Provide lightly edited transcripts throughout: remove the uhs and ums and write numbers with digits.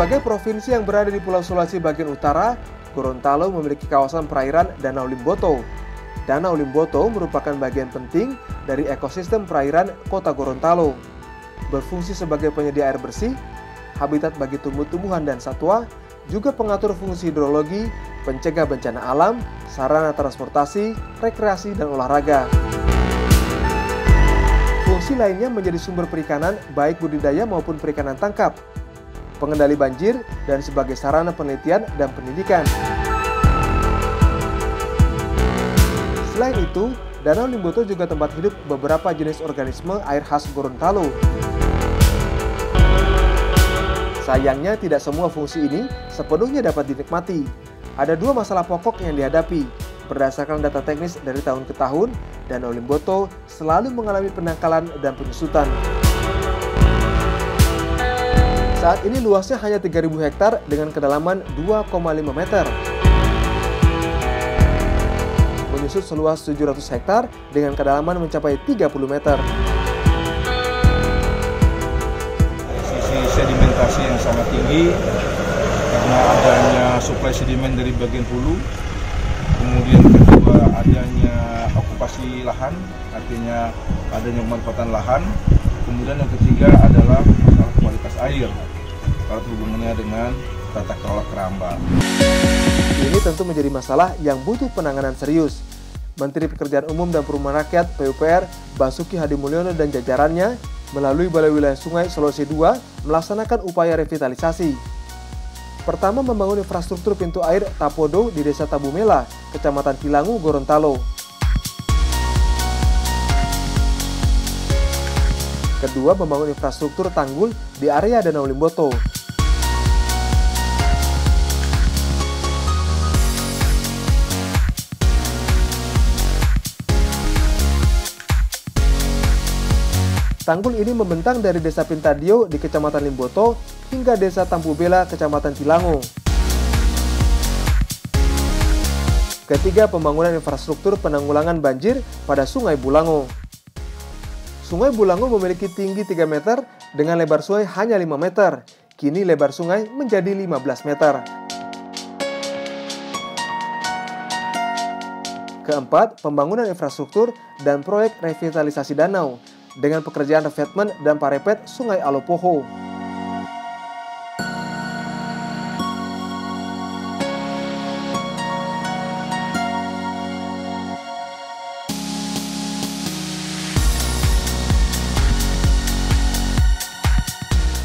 Sebagai provinsi yang berada di Pulau Sulawesi bagian utara, Gorontalo memiliki kawasan perairan Danau Limboto. Danau Limboto merupakan bagian penting dari ekosistem perairan kota Gorontalo. Berfungsi sebagai penyedia air bersih, habitat bagi tumbuh-tumbuhan dan satwa, juga pengatur fungsi hidrologi, pencegah bencana alam, sarana transportasi, rekreasi, dan olahraga. Fungsi lainnya menjadi sumber perikanan baik budidaya maupun perikanan tangkap, pengendali banjir, dan sebagai sarana penelitian dan pendidikan. Selain itu, Danau Limboto juga tempat hidup beberapa jenis organisme air khas Gorontalo. Sayangnya tidak semua fungsi ini sepenuhnya dapat dinikmati. Ada dua masalah pokok yang dihadapi. Berdasarkan data teknis dari tahun ke tahun, Danau Limboto selalu mengalami penangkalan dan penyusutan. Saat ini luasnya hanya 3.000 hektar dengan kedalaman 2,5 meter. Menyusut seluas 700 hektar dengan kedalaman mencapai 30 meter. Sisi sedimentasi yang sangat tinggi karena adanya suplai sedimen dari bagian hulu. Kemudian kedua adanya okupasi lahan, artinya adanya pemanfaatan lahan. Kemudian yang ketiga adalah masalah kualitas air, kalau hubungannya dengan tata kelola keramba. Ini tentu menjadi masalah yang butuh penanganan serius. Menteri Pekerjaan Umum dan Perumahan Rakyat (PUPR) Basuki Hadimulyono dan jajarannya melalui Balai Wilayah Sungai Sulawesi II melaksanakan upaya revitalisasi. Pertama, membangun infrastruktur pintu air Tapodo di Desa Tabumela, Kecamatan Tilangu, Gorontalo. Kedua, membangun infrastruktur tanggul di area Danau Limboto. Tanggul ini membentang dari Desa Pintadio di Kecamatan Limboto hingga Desa Tampubela, Kecamatan Tilangu. Ketiga, pembangunan infrastruktur penanggulangan banjir pada Sungai Bulango. Sungai Bulango memiliki tinggi 3 meter dengan lebar sungai hanya 5 meter. Kini lebar sungai menjadi 15 meter. Keempat, pembangunan infrastruktur dan proyek revitalisasi danau dengan pekerjaan revetmen dan parepet Sungai Alopoho.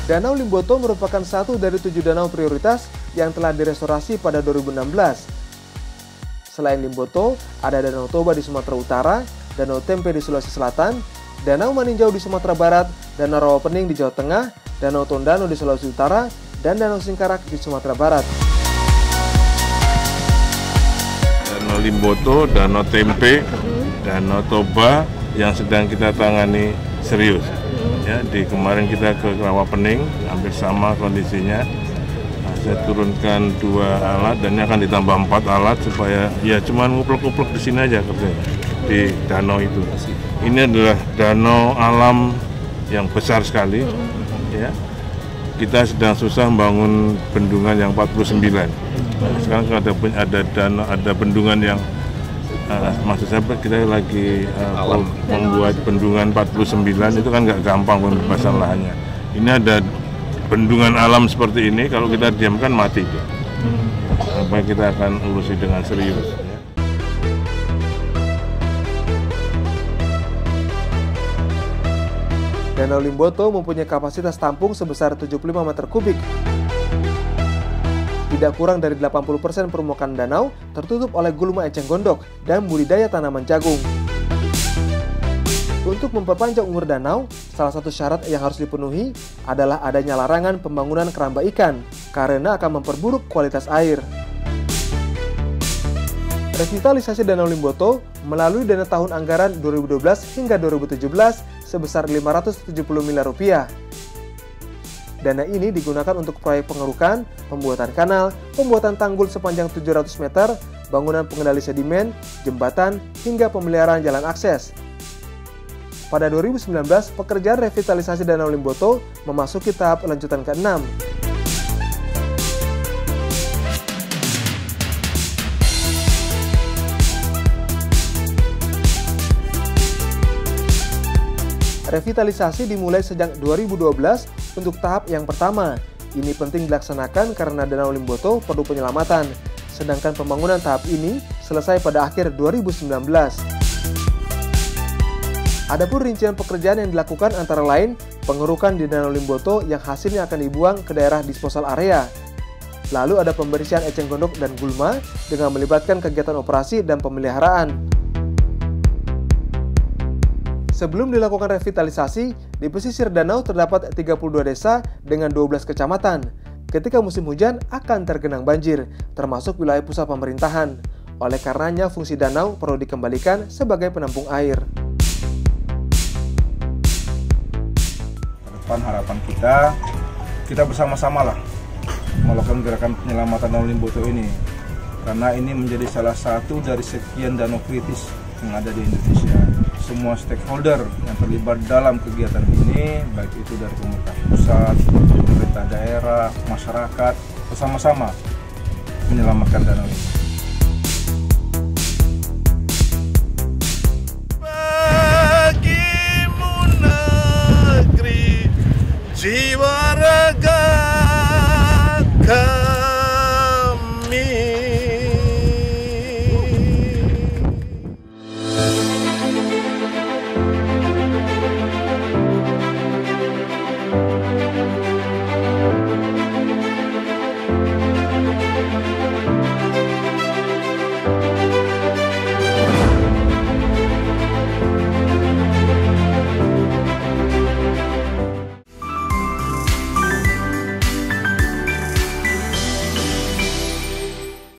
Danau Limboto merupakan satu dari 7 danau prioritas yang telah direstorasi pada 2016. Selain Limboto, ada Danau Toba di Sumatera Utara, Danau Tempe di Sulawesi Selatan, Danau Maninjau di Sumatera Barat, Danau Rawapening di Jawa Tengah, Danau Tondano di Sulawesi Utara, dan Danau Singkarak di Sumatera Barat. Danau Limboto, Danau Tempe, Danau Toba yang sedang kita tangani serius. Ya, di kemarin kita ke Rawapening, hampir sama kondisinya. Nah, saya turunkan 2 alat dan ini akan ditambah 4 alat supaya ya cuman nguplek-nguplek di sini aja kerjanya di danau itu. Ini adalah danau alam yang besar sekali. Ya, kita sedang susah membangun bendungan yang 49. Nah, sekarang ada bendungan yang maksud saya kita lagi membuat bendungan 49 itu kan nggak gampang pembebasan lahannya. Ini ada bendungan alam seperti ini, kalau kita diamkan mati itu. Apa kita akan urusi dengan serius. Ya. Danau Limboto mempunyai kapasitas tampung sebesar 75 meter kubik. Tidak kurang dari 80% permukaan danau tertutup oleh gulma eceng gondok dan budidaya tanaman jagung. Untuk memperpanjang umur danau, salah satu syarat yang harus dipenuhi adalah adanya larangan pembangunan keramba ikan karena akan memperburuk kualitas air. Revitalisasi Danau Limboto melalui dana tahun anggaran 2012 hingga 2017 sebesar 570 miliar rupiah. Dana ini digunakan untuk proyek pengerukan, pembuatan kanal, pembuatan tanggul sepanjang 700 meter, bangunan pengendali sedimen, jembatan, hingga pemeliharaan jalan akses. Pada 2019, pekerjaan revitalisasi Danau Limboto memasuki tahap lanjutan ke-6. Revitalisasi dimulai sejak 2012 untuk tahap yang pertama. Ini penting dilaksanakan karena Danau Limboto perlu penyelamatan, sedangkan pembangunan tahap ini selesai pada akhir 2019. Adapun rincian pekerjaan yang dilakukan antara lain pengerukan di Danau Limboto yang hasilnya akan dibuang ke daerah disposal area. Lalu ada pembersihan eceng gondok dan gulma dengan melibatkan kegiatan operasi dan pemeliharaan. Sebelum dilakukan revitalisasi, di pesisir danau terdapat 32 desa dengan 12 kecamatan. Ketika musim hujan akan tergenang banjir, termasuk wilayah pusat pemerintahan. Oleh karenanya fungsi danau perlu dikembalikan sebagai penampung air. Harapan kita bersama-sama lah melakukan gerakan penyelamatan Danau Limboto ini, karena ini menjadi salah satu dari sekian danau kritis yang ada di Indonesia. Semua stakeholder yang terlibat dalam kegiatan ini, baik itu dari pemerintah pusat, pemerintah daerah, masyarakat, bersama-sama menyelamatkan danau ini.